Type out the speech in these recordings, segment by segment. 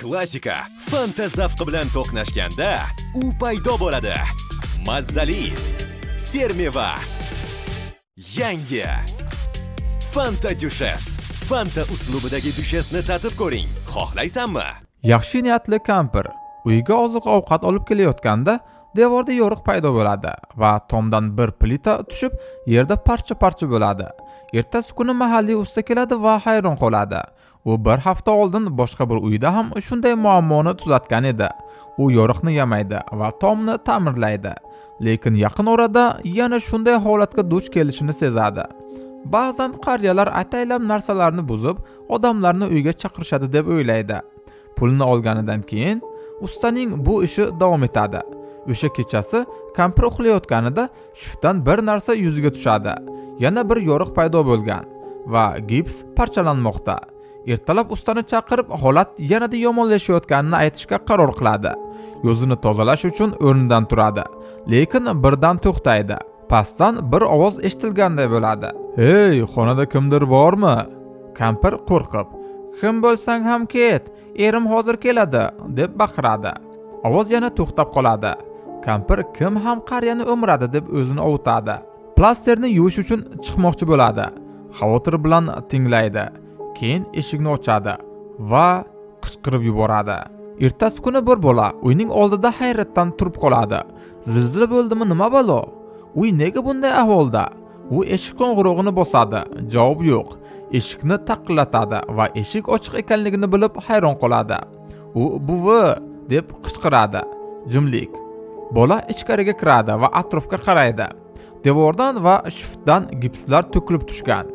Klassika Fanta zavqi bilan to'qnashganda u paydo bo'ladi. Mazzali sermeva yangi Fanta Dushess. Fanta uslubidagi Dushessni tatib ko'ring. Xohlaysanmi? Yaxshi niyatli kampir uyga oziq-ovqat olib kelayotganda devorda yo'riq paydo bo'ladi va tomdan bir plita tushib yerda parcha-parcha bo'ladi. Ertasi kuni mahalliy usta keladi va hayron qoladi. U bir hafta oldin boshqa bir uyda ham shunday muammoni tuzatgan edi. U yo'riqni yamaydi va tomni ta'mirlaydi. Lekin yaqin orada yana shunday holatga duch kelishini sezadi. Ba'zan qariyalar ataylab narsalarni buzib, odamlarni uyga chaqirishadi deb o'ylaydi. Pulni olganidan keyin ustaning bu ishi davom etadi. O'sha kechasi kampir uxlayotganida shiftdan bir narsa yuziga tushadi. Yana bir yo'riq paydo bo'lgan va gips parchalanmoqda. Ertalab ustani chaqirib, holat yanada yomonlashayotganini aytishga qaror qiladi. Yuzini tozalash uchun o'rnidan turadi, lekin birdan to'xtaydi. Pastdan bir ovoz eshitilganday bo'ladi. "Hey, xonada kimdir bormi?" Kampir qo'rqib, "Kim bo'lsang ham ket, erim hozir keladi" deb baqiradi. Ovoz yana to'xtab qoladi. Kampir kim ham qariyani o'mradi deb o'zini ovutadi. Plasterni yuvish uchun chiqmoqchi bo'ladi. Xavotir bilan tinglaydi. Keyin eshikni ochadi va qichqirib yuboradi. Ertasi kuni bir bola uyning oldida hayratdan turib qoladi. "Zilzila bo'ldimi, nima balo? Uy nega bunday ahvolda?" U eshik qo'ng'irog'ini bosadi. Javob yo'q. Eshikni taqillatadi va eshik ochiq ekanligini bilib hayron qoladi. U "Buvi" deb qichqiradi. Jimlik. Bola ichkariga kiradi va atrofga qaraydi. Devordan va shiftdan gipslar to'kilib tushgan.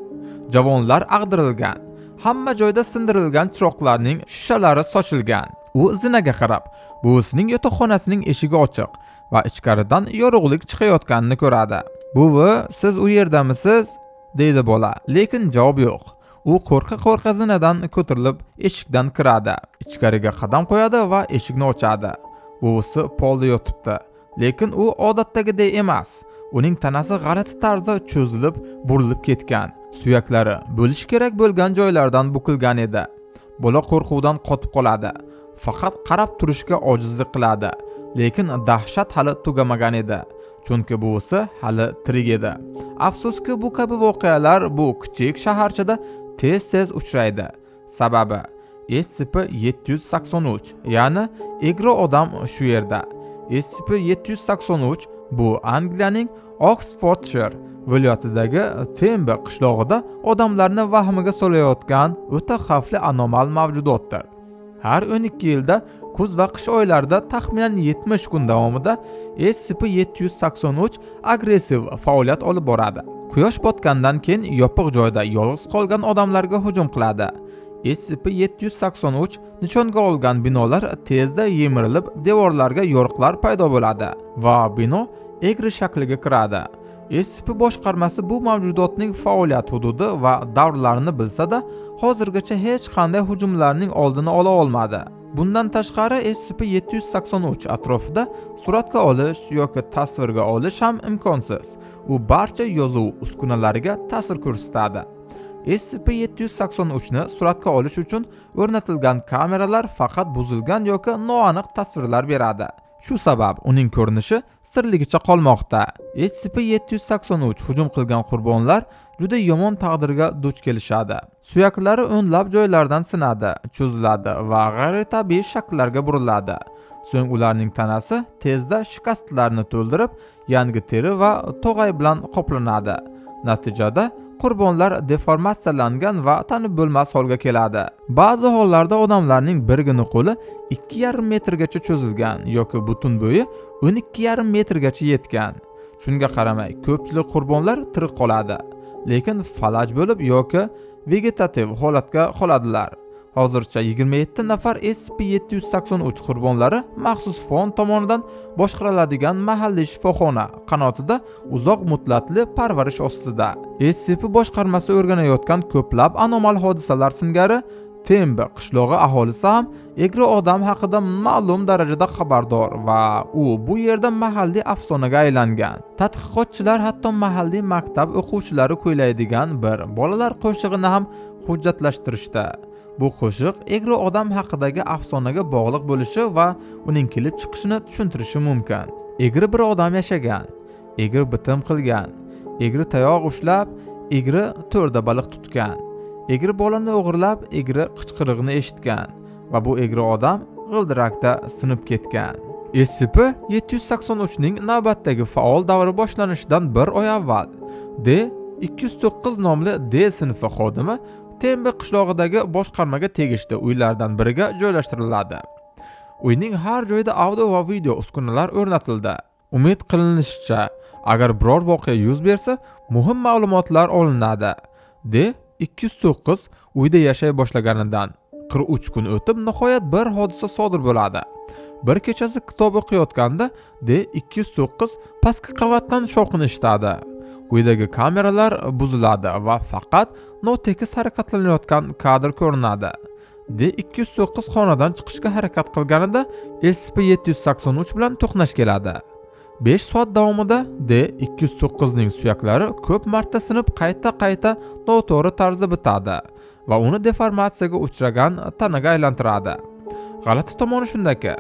Javonlar ag'dirilgan. Hamma joyda sindirilgan chiroqlarning shishalari sochilgan. U zinaga qarab, buvisining yotoqxonasining eshigi ochiq va ichkaridan yorug'lik chiqayotganini ko'radi. "Buvi, siz u yerdamisiz?" deydi bola, lekin javob yo'q. U qo'rqa-qo'rqa zinadan ko'tarilib eshikdan kiradi. Ichkariga qadam qo'yadi va eshikni ochadi. Buvisi polda yotibdi, lekin u odatdagiday emas. Uning tanasi g'alati tarzda cho'zilib, burilib ketgan. Suyaklari bo'lish kerak bo'lgan joylardan bukilgan edi. Bola qo'rquvdan qotib qoladi. Faqat qarab turishga ojizlik qiladi. Lekin dahshat hali tugamagan edi. Chunki buvisi hali tirik edi. Afsuski, bu kabi voqealar bu kichik shaharchada tez-tez uchraydi. Sababi SCP-783, ya'ni egri odam shu yerda. SCP-783 bu Angliyaning Oxfordshire viloyatidagi Tembe qishlog'ida odamlarni vahmiga solayotgan o'ta xavfli anomal mavjudotdir. Har 12 yilda kuz va qish oylarida taxminan 70 kun davomida SCP-783 agressiv faoliyat olib boradi. Quyosh botgandan keyin yopiq joyda yolg'iz qolgan odamlarga hujum qiladi. SCP-783 nishonga olgan binolar tezda yemirilib, devorlarga yo'riqlar paydo bo'ladi va bino egri shakliga kiradi. SCP boshqarmasi bu mavjudotning faoliyat hududi va davrlarini bilsa-da, hozirgacha hech qanday hujumlarning oldini ola olmadi. Bundan tashqari SCP-783 atrofida suratga olish yoki tasvirga olish ham imkonsiz. U barcha yozuv uskunalariga ta'sir ko'rsatadi. SCP-783 ni suratga olish uchun o'rnatilgan kameralar faqat buzilgan yoki noaniq tasvirlar beradi. Shu sabab uning ko'rinishi sirligicha qolmoqda. SCP-783 hujum qilgan qurbonlar juda yomon taqdirga duch kelishadi. Suyaklari o'nlab joylardan sinadi, cho'ziladi va g'ayritabiiy shakllarga buriladi. So'ng ularning tanasi tezda shikastlarni to'ldirib, yangi teri va tog'ay bilan qoplanadi. Natijada qurbonlar deformatsiyalangan va tanib bo'lmas holga keladi. Ba'zi hollarda odamlarning birgina qo'li 2,5 metrgacha cho'zilgan yoki butun bo'yi 12,5 metrgacha yetgan. Shunga qaramay, ko'pchilik qurbonlar tirik qoladi, lekin falaj bo'lib yoki vegetativ holatga qoladilar. Hozircha 27 nafar SCP-783 qurbonlari maxsus fond tomonidan boshqariladigan mahalliy shifoxona qanotida uzoq muddatli parvarish ostida. SCP boshqarmasi o'rganayotgan ko'plab anomal hodisalar singari Tembe qishlog'i aholisi ham egri odam haqida ma'lum darajada xabardor va u bu yerda mahalliy afsonaga aylangan. Tadqiqotchilar hatto mahalliy maktab o'quvchilari kuylaydigan bir bolalar qo'shig'ini ham hujjatlashtirishdi. Bu qo'shiq egri odam haqidagi afsonaga bog'liq bo'lishi va uning kelib chiqishini tushuntirishi mumkin. Egri bir odam yashagan, egri bitim qilgan, egri tayoq ushlab, egri to'rda baliq tutgan, egri bolani o'g'irlab, egri qichqirig'ini eshitgan va bu egri odam g'ildirakda sinib ketgan. SCP-783 ning navbatdagi faol davri boshlanishidan bir oy avval D-209 nomli D sinfi xodimi Tembe qishlog'idagi boshqarmaga tegishli uylardan biriga joylashtiriladi. Uyning har joyida audio va video uskunalar o'rnatildi. Umid qilinishicha, agar biror voqea yuz bersa, muhim ma'lumotlar olinadi. D-209 uyda yashay boshlaganidan 43 kun o'tib nihoyat bir hodisa sodir bo'ladi. Bir kechasi kitob o'qiyotganda D-209 pastki qavatdan shovqin eshitadi. Uydagi kameralar buziladi va faqat notekis harakatlanayotgan kadr ko'rinadi. D-209 xonadan chiqishga harakat qilganida SCP-783 bilan to'qnash keladi. 5 soat davomida D-209 ning suyaklari ko'p marta sinib qayta noto'g'ri tarzda bitadi va uni deformatsiyaga uchragan tanaga aylantiradi. G'alati tomoni shundaki,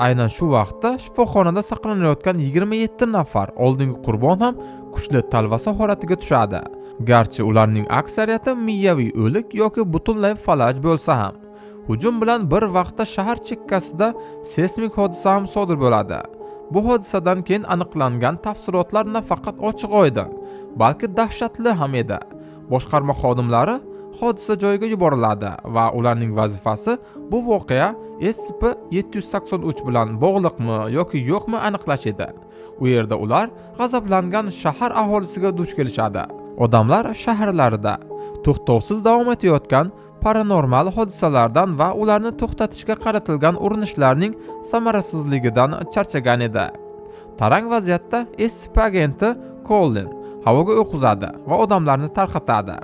aynan shu vaqtda shifoxonada saqlanayotgan 27 nafar oldingi qurbon ham kuchli talvasa holatiga tushadi. Garchi ularning aksariyati miyaviy o'lik yoki butunlay falaj bo'lsa ham. Hujum bilan bir vaqtda shahar chekkasida seysmik hodisa ham sodir bo'ladi. Bu hodisadan keyin aniqlangan tafsilotlar nafaqat ochiq-oydin, balki dahshatli ham edi. Boshqarma xodimlari hodisa joyiga yuboriladi va ularning vazifasi bu voqea SCP-783 bilan bog'liqmi yoki yo'qmi aniqlash edi. U yerda ular g'azablangan shahar aholisiga duch kelishadi. Odamlar shaharlarida to'xtovsiz davom etayotgan paranormal hodisalardan va ularni to'xtatishga qaratilgan urinishlarning samarasizligidan charchagan edi. Tarang vaziyatda SCP agenti Colin havoga o'q uzadi va odamlarni tarqatadi.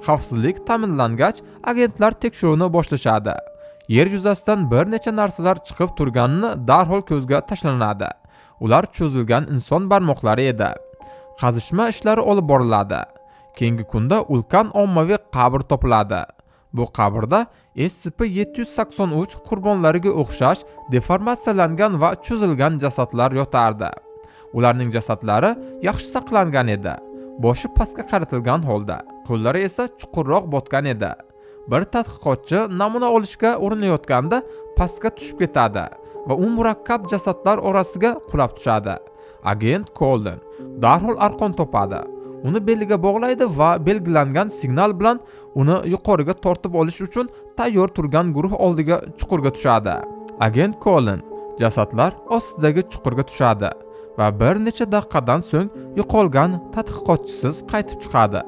Xavfsizlik ta'minlangach, agentlar tekshiruvni boshlashadi. Yer yuzasidan bir necha narsalar chiqib turganini darhol ko'zga tashlanadi. Ular cho'zilgan inson barmoqlari edi. Qazishma ishlari olib boriladi. Keyingi kunda ulkan ommaviy qabr topiladi. Bu qabrda SCP-783 qurbonlariga o'xshash deformatsiyalangan va cho'zilgan jasadlar yotardi. Ularning jasadlari yaxshi saqlangan edi. Boshi pastga qaratilgan holda, qo'llari esa chuqurroq botgan edi. Bir tadqiqotchi namuna olishga urinayotganda pastga tushib ketadi va u murakkab jasadlar orasiga qulab tushadi. Agent Colin darhol arqon topadi. Uni beliga bog'laydi va belgilangan signal bilan uni yuqoriga tortib olish uchun tayyor turgan guruh oldiga chuqurga tushadi. Agent Colin jasadlar ostidagi chuqurga tushadi va bir necha daqiqadan so'ng yo'qolgan tadqiqotchisiz qaytib chiqadi.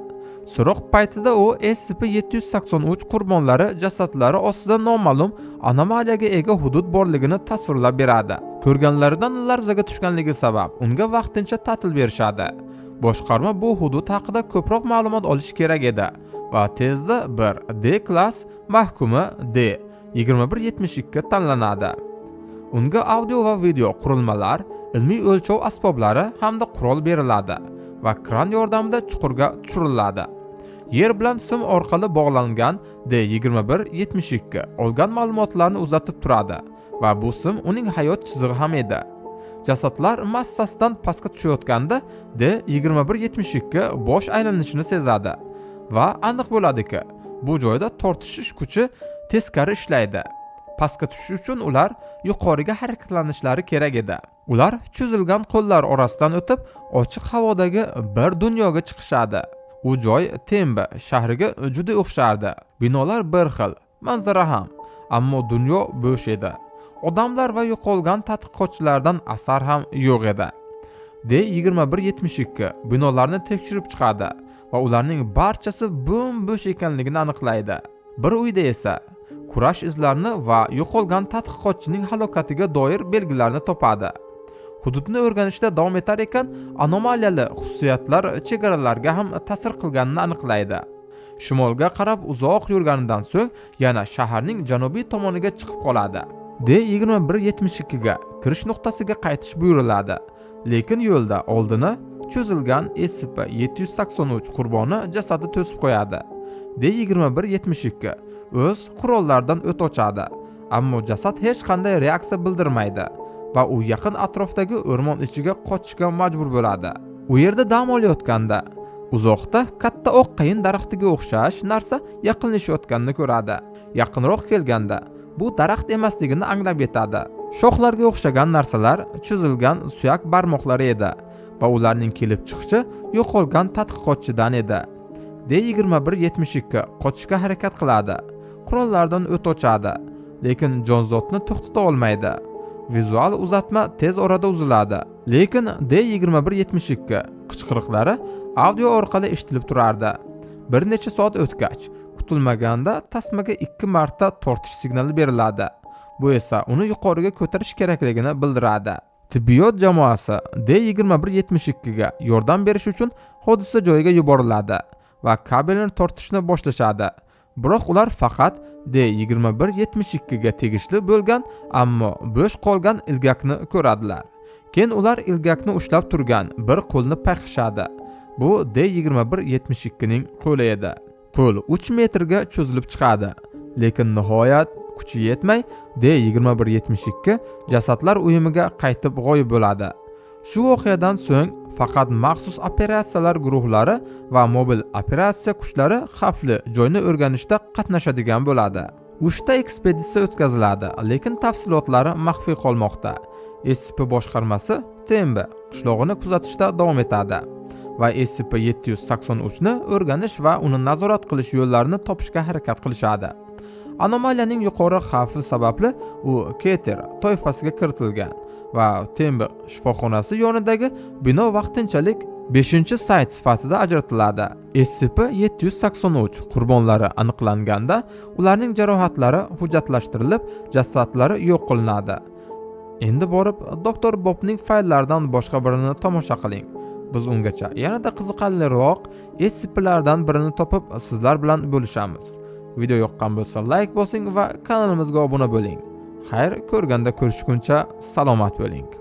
So'roq paytida u SCP-783 qurbonlari jasadlari ostida noma'lum anomaliyaga ega hudud borligini tasvirlab beradi. Ko'rganlaridan larzaga tushganligi sabab unga vaqtincha ta'til berishadi. Boshqarma bu hudud haqida ko'proq ma'lumot olish kerak edi va tezda bir D-klass mahkumi D-2172 tanlanadi. Unga audio va video qurilmalar, ilmiy o'lchov asboblari hamda qurol beriladi va kran yordamida chuqurga tushiriladi. Yer bilan sim orqali bog'langan D-2172 olgan ma'lumotlarni uzatib turadi va bu sim uning hayot chizig'i ham edi. Jasadlar massasidan pastga tushayotganda D-2172 bosh aylanishini sezadi va aniq bo'ladiki, bu joyda tortishish kuchi teskari ishlaydi. Pastga tushish uchun ular yuqoriga harakatlanishlari kerak edi. Ular cho'zilgan qo'llar orasidan o'tib, ochiq havodagi bir dunyoga chiqishadi. U joy Tembe shahriga juda o'xshardi. Binolar bir xil, manzara ham, ammo dunyo bo'sh edi. Odamlar va yo'qolgan tadqiqotchilardan asar ham yo'q edi. D-2172 binolarni tekshirib chiqadi va ularning barchasi bo'm-bo'sh ekanligini aniqlaydi. Bir uyda esa kurash izlarini va yo'qolgan tadqiqotchining halokatiga doir belgilarni topadi. Hududni o'rganishda davom etar ekan, anomaliyali xususiyatlar chegaralarga ham ta'sir qilganini aniqlaydi. Shimolga qarab uzoq yurganidan so'ng yana shaharning janubiy tomoniga chiqib qoladi. D-2172 ga kirish nuqtasiga qaytish buyuriladi, lekin yo'lda oldini cho'zilgan SCP-783 qurboni jasadi to'sib qo'yadi. D-2172 o'z qurollaridan o't ochadi, ammo jasad hech qanday reaksiya bildirmaydi va u yaqin atrofdagi o'rmon ichiga qochishga majbur bo'ladi. U yerda dam olayotganda uzoqda katta oq qayin daraxtiga o'xshash narsa yaqinlashayotganini ko'radi. Yaqinroq kelganda bu daraxt emasligini anglab yetadi. Shoxlarga o'xshagan narsalar cho'zilgan suyak barmoqlari edi va ularning kelib chiqishi yo'qolgan tadqiqotchidan edi. D-2172 qochishga harakat qiladi, qurollardan o't ochadi, lekin jonzotni to'xtata olmaydi. Vizual uzatma tez orada uziladi, lekin D-2172 qichqiriqlari audio orqali eshitilib turardi. Bir necha soat o'tgach, kutilmaganda tasmaga 2 marta tortish signali beriladi. Bu esa uni yuqoriga ko'tarish kerakligini bildiradi. Tibbiyot jamoasi D-2172 ga yordam berish uchun hodisa joyiga yuboriladi va kabelni tortishni boshlashadi. Biroq ular faqat D-2172 ga tegishli bo'lgan, ammo bo'sh qolgan ilgakni ko'radilar. Keyin ular ilgakni ushlab turgan bir qo'lni payqashadi. Bu D-2172 ning qo'li edi. Qo'l 3 metrga cho'zilib chiqadi, lekin nihoyat kuchi yetmay D-2172 jasadlar uyumiga qaytib g'oyib bo'ladi. Shu voqeadan so'ng faqat maxsus operatsiyalar guruhlari va mobil operatsiya kuchlari xavfli joyni o'rganishda qatnashadigan bo'ladi. 3 ta ekspeditsiya o'tkaziladi, lekin tafsilotlari maxfiy qolmoqda. SCP boshqarmasi Tembe qishlog'ini kuzatishda davom etadi va SCP-783 ni o'rganish va uni nazorat qilish yo'llarini topishga harakat qilishadi. Anomaliyaning yuqori xavfi sababli u Keter toifasiga kiritilgan va Tembe shifoxonasi yonidagi bino vaqtinchalik 5-sayt sifatida ajratiladi. SCP-783 qurbonlari aniqlanganda ularning jarohatlari hujjatlashtirilib, jasadlari yo'q qilinadi. Endi borib doktor Bobning fayllaridan boshqa birini tomosha qiling. Biz ungacha yanada qiziqarliroq SCP-lardan birini topib sizlar bilan bo'lishamiz. Video yoqqan bo'lsa like bosing va kanalimizga obuna bo'ling. Xayr, ko'rganda ko'rishguncha salomat bo'ling.